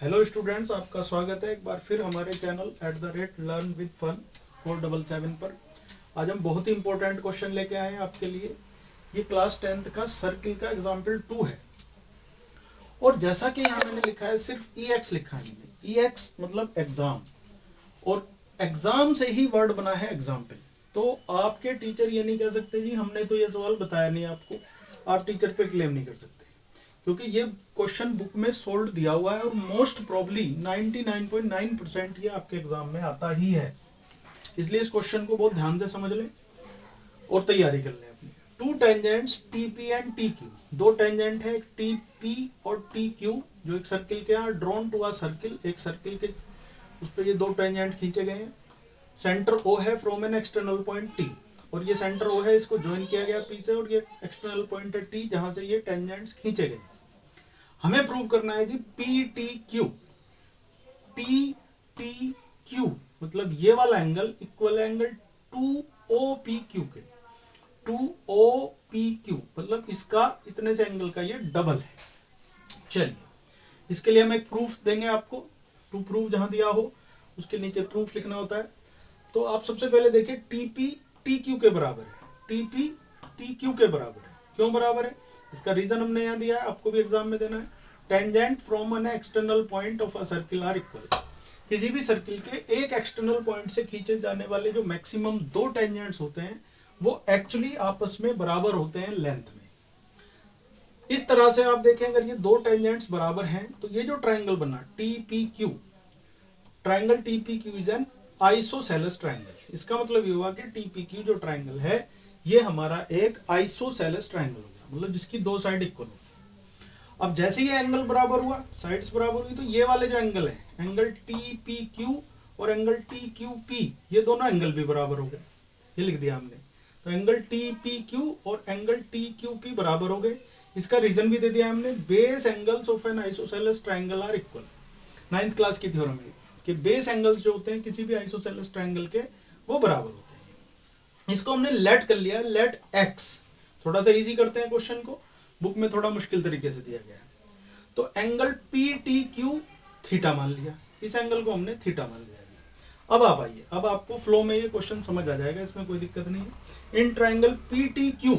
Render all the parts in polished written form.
Hello students, आपका स्वागत है एक बार फिर हमारे चैनल @LearnWithFun477 पर। आज हम बहुत ही इंपॉर्टेंट क्वेश्चन लेके आए हैं आपके लिए। ये क्लास 10th का सर्किल का एग्जाम्पल 2 है और जैसा कि यहाँ मैंने लिखा है सिर्फ EX लिखा है मैंने। EX मतलब एग्जाम, और एग्जाम से ही वर्ड बना है एग्जाम्पल। तो आपके टीचर ये नहीं कह सकते जी हमने तो ये सवाल बताया नहीं आपको, आप टीचर पे क्लेम नहीं कर सकते, क्योंकि ये क्वेश्चन बुक में सोल्व दिया हुआ है और मोस्ट प्रॉब्ली 99.9% ये आपके एग्जाम में आता ही है। इसलिए इस क्वेश्चन को बहुत ध्यान से समझ लें और तैयारी कर लें अपनी। To tangents TP and TQ, दो टेंजेंट है TP और TQ जो एक सर्किल के हैं, ड्रॉन टू अ सर्किल, एक सर्किल के उस पर ये दो टेंजेंट खींचे गए हैं। सेंटर O है from an external point T, और ये सेंटर O है, इसको ज्वाइन किया गया P से, और ये एक्सटर्नल पॉइंट है T जहां से ये टेंजेंट्स खींचे गए। हमें प्रूव करना है जी PTQ। PTQ मतलब ये वाला एंगल इक्वल एंगल 2OPQ के, 2OPQ मतलब इसका इतने से एंगल का ये डबल है। चलिए इसके लिए हम एक प्रूफ देंगे आपको। टू प्रूफ जहां दिया हो उसके नीचे प्रूफ लिखना होता है। तो आप सबसे पहले देखिए TP TQ के बराबर है, TP TQ के बराबर है। क्यों बराबर है इसका रीजन हमने यहाँ दिया है, आपको भी एग्जाम में देना है। Tangent from an external point of a circle are equal, किसी भी सर्किल के एक एक्सटर्नल पॉइंट से खींचे जाने वाले जो मैक्सिमम दो टेंजेंट्स होते हैं वो एक्चुअली आपस में बराबर होते हैं लेंथ में। इस तरह से आप देखें, अगर ये दो टेंजेंट्स बराबर हैं तो ये जो ट्राइंगल बना TPQ, triangle TPQ is an isosceles triangle. इसका मतलब ये हुआ कि TPQ जो ट्राइंगल है ये हमारा एक आइसोसेलेस ट्राइंगल हो गया, मतलब जिसकी दो साइड इक्वल हो। अब जैसे ये एंगल बराबर हुआ, साइड्स बराबर हुई, तो ये वाले जो एंगल है, एंगल TPQ और एंगल TQP, ये दोनों एंगल भी बराबर हो गए। ये लिख दिया हमने। तो एंगल TPQ और एंगल TQP बराबर हो गए। इसका रीजन भी दे दिया हमने, base angles of an isosceles triangle are equal. 9th class की थ्योरम है कि बेस एंगल्स जो होते हैं किसी भी आइसोसेलेस ट्राइंगल के वो बराबर होते हैं। इसको हमने लेट कर लिया, लेट X। थोड़ा सा इजी करते हैं क्वेश्चन को, बुक में थोड़ा मुश्किल तरीके से दिया गया है। तो एंगल PTQ थीटा मान लिया, इस एंगल को हमने थीटा मान लिया। अब आप आइए, अब आपको फ्लो में ये क्वेश्चन समझ आ जाएगा, इसमें कोई दिक्कत नहीं है। इन ट्राइंगल PTQ,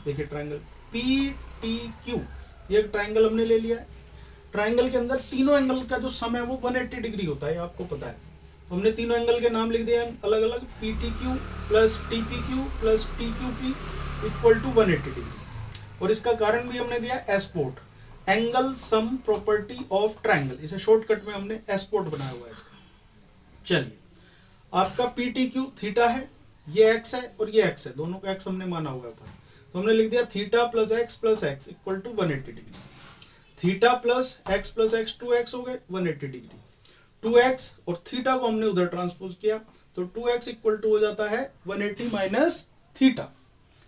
देखिए ट्राइंगल PTQ, ये ट्राइंगल हमने ले लिया है। ट्राइंगल के अंदर तीनों एंगल का जो सम है वो 180 डिग्री होता है, आपको पता है। तो हमने तीनों एंगल के नाम लिख दिए अलग अलग, PTQ plus TPQ plus TQP equal to 180 degree. और इसका कारण भी हमने दिया एस्पोर्ट, angle sum property of triangle, इसे शॉर्टकट में हमने एस्पोर्ट बनाया हुआ है इसका। चलिए आपका PTQ थीटा है, ये x है और ये x है, दोनों का x हमने माना हुआ है। तो हमने लिख दिया theta plus x equal to 180 degree. Theta plus x 2x हो गए 180 डिग्री। 2x और थीटा को हमने उधर ट्रांसपोज किया तो 2x इक्वल टू हो जाता है 180 minus theta.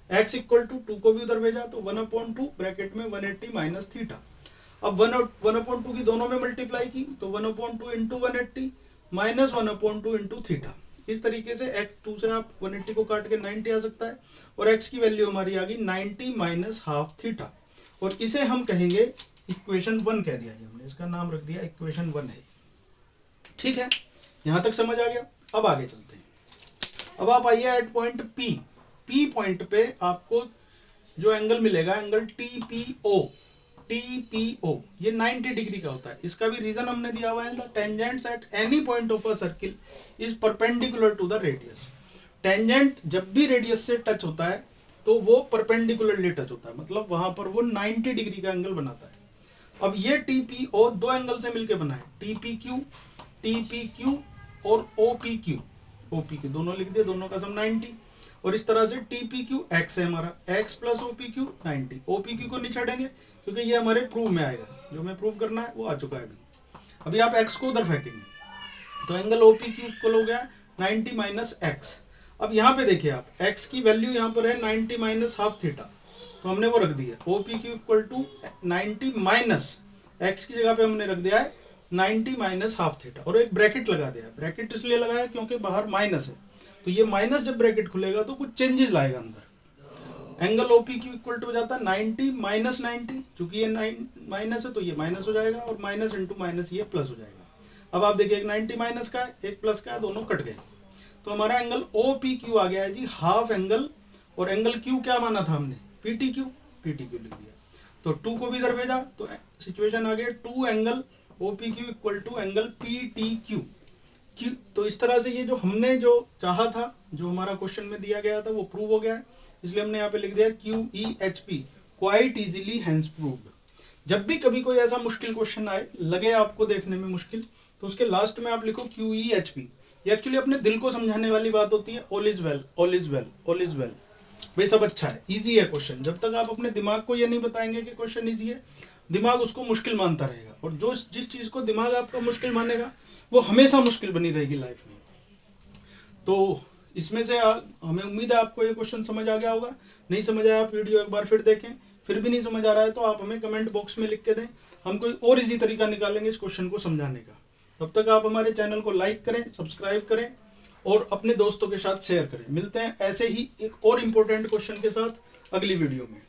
x equal to 2 को भी उधर भेजा तो 1/2 ब्रैकेट में 180 माइनस थीटा। अब 1/2 की दोनों में मल्टीप्लाई की तो 1/2 इंटू 180 माइनस 1/2 इंटू थीटा। इस तरीके से x2 से आप 180 को काट के 90 आ सकता है, और x की वैल्यू हमारी आ गई 90 माइनस हाफ थीटा, और इसे हम कहेंगे इक्वेशन 1 कह दिया हमने, इसका नाम रख दिया इक्वेशन 1 है। ठीक है, यहां तक समझ आ गया। अब आगे चलते हैं। अब आप आइए एट पॉइंट P पॉइंट पे आपको जो एंगल मिलेगा, एंगल TPO, ये 90 डिग्री का होता है। इसका भी रीजन हमने दिया हुआ है, the tangents at any point of a circle is perpendicular to the radius. Tangent जब भी रेडियस से टच होता है तो वो परपेंडिकुलरली टच होता है, मतलब वहां पर वो 90 डिग्री का एंगल बनाता है। अब ये TPO दो एंगल से मिलकर बना है, TPQ और OPQ दोनों लिख दिए, दोनों का सम 90। और इस तरह से TPQ x है हमारा, x प्लस OPQ 90। OPQ को नहीं छेड़ेंगे क्योंकि ये हमारे प्रूव में आएगा, जो हमें प्रूव करना है वो आ चुका है अभी आप x को उधर फेंकेंगे तो एंगल OPQ इक्वल हो गया 90 माइनस x। अब यहाँ पे देखिए आप, x की वैल्यू यहाँ पर है 90 माइनस हाफ थीटा, तो हमने वो रख दिया OPQ equal to 90 minus x की जगह पे हमने रख दिया है 90 माइनस हाफ थीटा, और एक ब्रैकेट लगा दिया। ब्रैकेट इसलिए लगाया क्योंकि बाहर माइनस है, तो ये माइनस जब ब्रैकेट खुलेगा तो कुछ चेंजेस लाएगा अंदर। Angle O P Q equal to हो जाता है 90 माइनस 90, चूंकि ये माइनस है तो ये माइनस हो जाएगा और माइनस इंटू माइनस ये प्लस हो जाएगा। अब आप देखिए एक 90 माइनस का है एक प्लस का है, दोनों कट गए, तो हमारा एंगल ओ पी क्यू आ गया है जी हाफ एंगल, और एंगल क्यू क्या माना था हमने पी टी क्यू लिख दिया, तो 2 को भी इधर भेजा तो सिचुएशन आ गया 2 angle O P Q equal to angle P T Q. तो इस तरह से ये जो हमने जो चाहा था, जो हमारा क्वेश्चन में दिया गया था वो प्रूव हो गया है, इसलिए हमने यहाँ पे लिख दिया Q E H P quite easily hence proved. जब भी कभी कोई ऐसा मुश्किल क्वेश्चन आए, लगे आपको देखने में मुश्किल, तो उसके लास्ट में आप लिखो क्यू ई एच पी। ये एक्चुअली अपने दिल को समझाने वाली बात होती है, all is well all is well all is well, भाई सब अच्छा है, इजी है क्वेश्चन। जब तक आप अपने दिमाग को ये नहीं बताएंगे कि क्वेश्चन इजी है, दिमाग उसको मुश्किल मानता रहेगा, और जो जिस चीज को दिमाग आपका मुश्किल मानेगा वो हमेशा मुश्किल बनी रहेगी लाइफ में। तो इसमें से हमें उम्मीद है आपको ये क्वेश्चन समझ आ गया होगा। नहीं समझ आया आप वीडियो एक बार फिर देखें, फिर भी नहीं समझ आ रहा है तो आप हमें कमेंट बॉक्स में लिख के दें, हम कोई और इजी तरीका निकालेंगे इस क्वेश्चन को समझाने का। तब तक आप हमारे चैनल को लाइक करें, सब्सक्राइब करें और अपने दोस्तों के साथ शेयर करें। मिलते हैं ऐसे ही एक और इम्पोर्टेंट क्वेश्चन के साथ अगली वीडियो में।